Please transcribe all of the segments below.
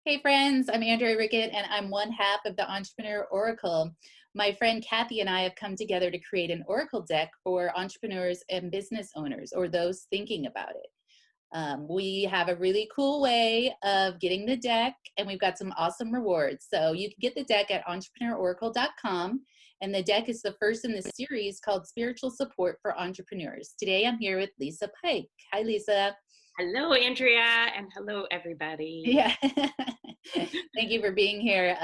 Hey friends, I'm Andrea Rickett and I'm one half of the Entrepreneur Oracle. My friend Kathy and I have come together to create an Oracle deck for entrepreneurs and business owners or those thinking about it. We have a really cool way of getting the deck and we've got some awesome rewards. So you can get the deck at entrepreneurauracle.com, and the deck is the first in the series called Spiritual Support for Entrepreneurs. Today I'm here with Lisa Pike. Hi, Lisa. Hello, Andrea, and hello, everybody. Yeah. Thank you for being here.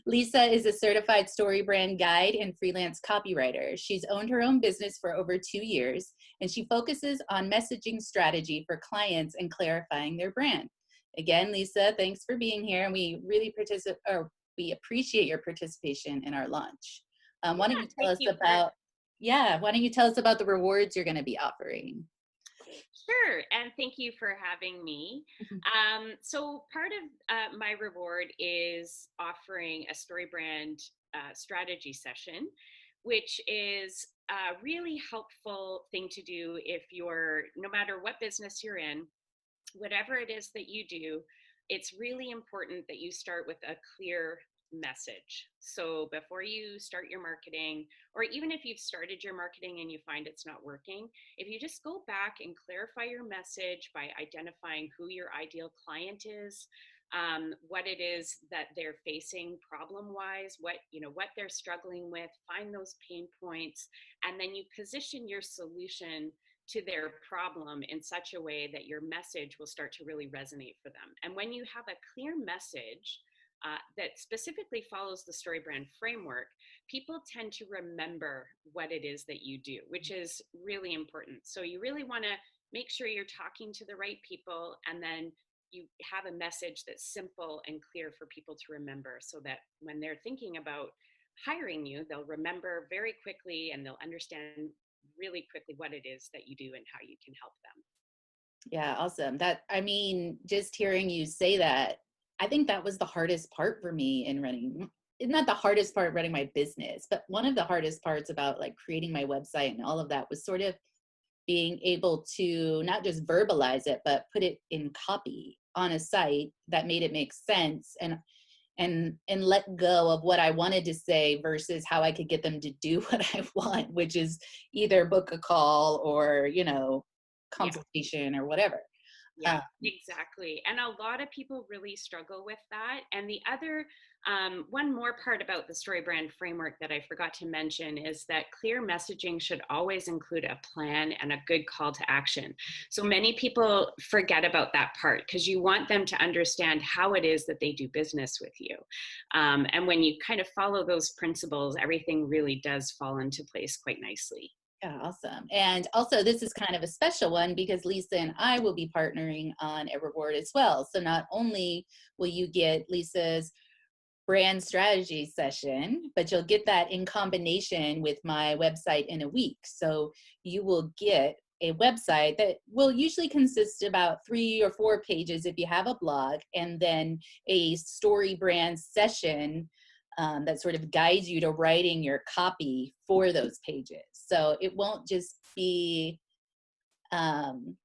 Lisa is a certified StoryBrand guide and freelance copywriter. She's owned her own business for over 2 years, and she focuses on messaging strategy for clients and clarifying their brand. Again, Lisa, thanks for being here, and we appreciate your participation in our launch. Why don't Yeah, you tell thank us you for about, yeah, why don't you tell us about the rewards you're going to be offering? sure, and thank you for having me. So part of my reward is offering a StoryBrand strategy session, which is a really helpful thing to do if you're, no matter what business you're in, whatever it is that you do, it's really important that you start with a clear message. So before you start your marketing, or even if you've started your marketing and you find it's not working, if you just go back and clarify your message by identifying who your ideal client is, what it is that they're facing problem wise, what they're struggling with, find those pain points, and then you position your solution to their problem in such a way that your message will start to really resonate for them. And when you have a clear message that specifically follows the StoryBrand framework, people tend to remember what it is that you do, which is really important. So you really want to make sure you're talking to the right people, and then you have a message that's simple and clear for people to remember, so that when they're thinking about hiring you, they'll remember very quickly and they'll understand really quickly what it is that you do and how you can help them. Yeah, awesome. Just hearing you say that, I think that was the hardest part for me in running, not the hardest part running my business, but one of the hardest parts about like creating my website and all of that was sort of being able to not just verbalize it, but put it in copy on a site that made it make sense and let go of what I wanted to say versus how I could get them to do what I want, which is either book a call or, Yeah. consultation or whatever. Yeah, Uh, exactly. And a lot of people really struggle with that. And the other, one more part about the StoryBrand framework that I forgot to mention is that clear messaging should always include a plan and a good call to action. So many people forget about that part because you want them to understand how it is that they do business with you. And when you kind of follow those principles, everything really does fall into place quite nicely. yeah, awesome. And also, this is kind of a special one because Lisa and I will be partnering on a reward as well. So not only will you get Lisa's brand strategy session, but you'll get that in combination with my website in a week. So you will get a website that will usually consist about 3 or 4 pages if you have a blog, and then a story brand session that sort of guides you to writing your copy for those pages. So it won't just be um,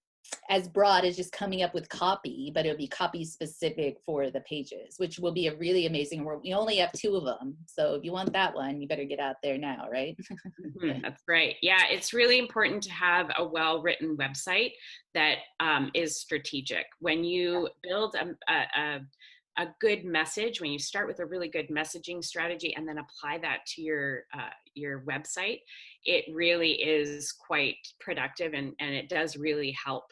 as broad as just coming up with copy, but it'll be copy specific for the pages, which will be a really amazing work. We only have 2 of them. So if you want that one, you better get out there now, right? That's great. Yeah, it's really important to have a well-written website that is strategic. When you build a good message, when you start with a really good messaging strategy and then apply that to your website, it really is quite productive, and it does really help.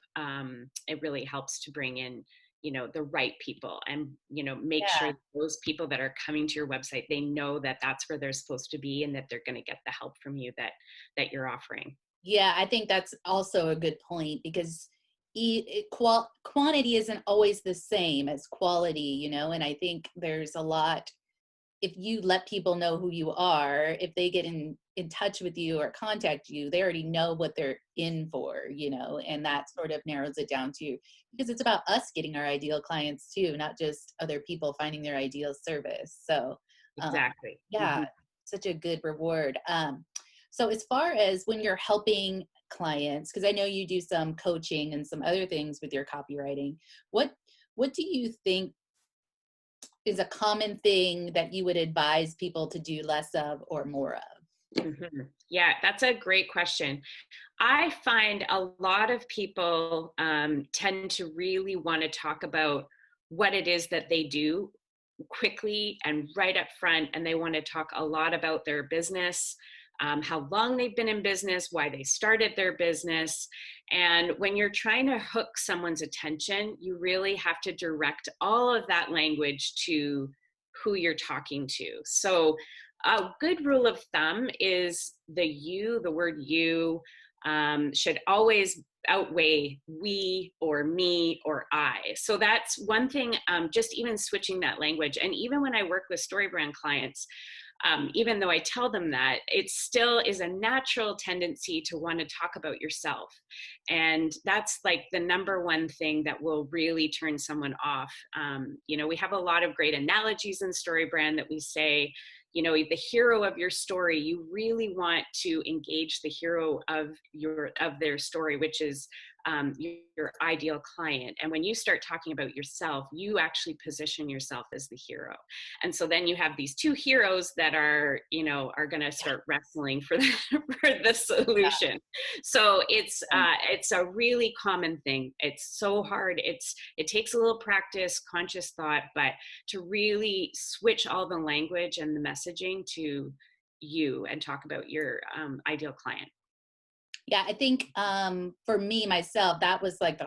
It really helps to bring in the right people, and make sure Yeah. that those people that are coming to your website, they know that that's where they're supposed to be and that they're going to get the help from you that you're offering. Yeah, I think that's also a good point because quantity isn't always the same as quality, and I think there's a lot. If you let people know who you are, if they get in touch with you or contact you, they already know what they're in for, and that sort of narrows it down to you, because it's about us getting our ideal clients too, not just other people finding their ideal service. So Exactly. yeah, such a good reward. So as far as when you're helping clients, because I know you do some coaching and some other things with your copywriting, what what do you think is a common thing that you would advise people to do less of or more of? Yeah, that's a great question. I find a lot of people tend to really want to talk about what it is that they do quickly and right up front, and they want to talk a lot about their business, how long they've been in business, why they started their business. And when you're trying to hook someone's attention, you really have to direct all of that language to who you're talking to. So a good rule of thumb is the word you should always outweigh we or me or I. So that's one thing, just even switching that language. And even when I work with StoryBrand clients, even though I tell them that, it still is a natural tendency to want to talk about yourself. And that's like the number one thing that will really turn someone off. We have a lot of great analogies in StoryBrand that we say, the hero of your story, you really want to engage the hero of their story, which is your ideal client. And when you start talking about yourself, you actually position yourself as the hero. And so then you have these two heroes that are going to start wrestling for the solution. So it's a really common thing. It's so hard. It takes a little practice, conscious thought, but to really switch all the language and the messaging to you and talk about your ideal client. Yeah, I think for me, myself, that was like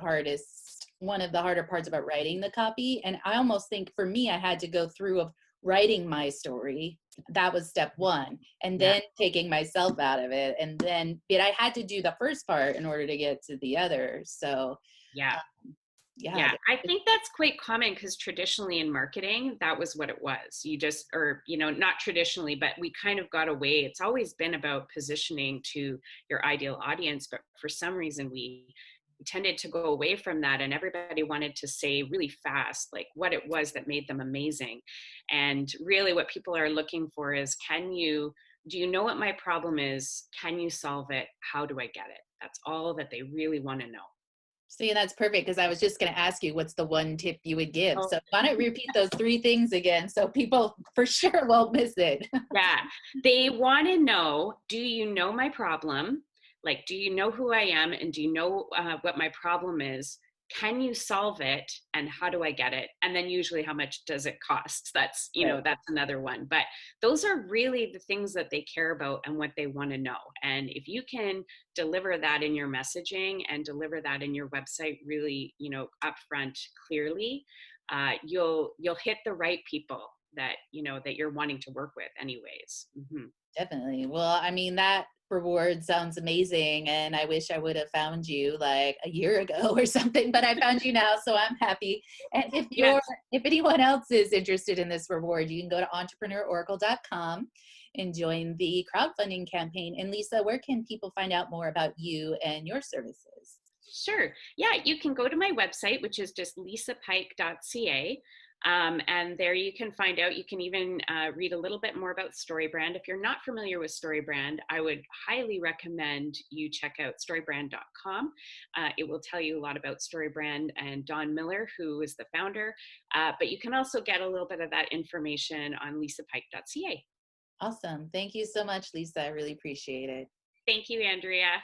one of the harder parts about writing the copy. And I almost think for me, I had to go through of writing my story. That was step one. And then taking myself out of it. But I had to do the first part in order to get to the other. So yeah. Yeah, I think that's quite common because traditionally in marketing, that was what it was. Not traditionally, but we kind of got away. It's always been about positioning to your ideal audience, but for some reason we tended to go away from that, and everybody wanted to say really fast like what it was that made them amazing. And really what people are looking for is, do you know what my problem is? Can you solve it? How do I get it? That's all that they really want to know. See, that's perfect, because I was just going to ask you what's the one tip you would give. Oh. So why don't you repeat those three things again so people for sure won't miss it. Yeah, they want to know, do you know my problem? Like, do you know who I am? And do you know what my problem is? Can you solve it? And how do I get it? And then usually how much does it cost? That's, Right. that's another one. But those are really the things that they care about and what they want to know. And if you can deliver that in your messaging and deliver that in your website really, upfront clearly, you'll hit the right people that that you're wanting to work with anyways. Mm-hmm. Definitely. Well, I mean, that reward sounds amazing. And I wish I would have found you like a year ago or something, but I found you now, so I'm happy. And Yes. if anyone else is interested in this reward, you can go to entrepreneuroracle.com and join the crowdfunding campaign. And Lisa, where can people find out more about you and your services? Sure. Yeah, you can go to my website, which is just lisapike.ca. And there you can find out, you can even read a little bit more about StoryBrand. If you're not familiar with StoryBrand, I would highly recommend you check out storybrand.com. It will tell you a lot about StoryBrand and Don Miller, who is the founder. But you can also get a little bit of that information on lisapike.ca. Awesome. Thank you so much, Lisa. I really appreciate it. Thank you, Andrea.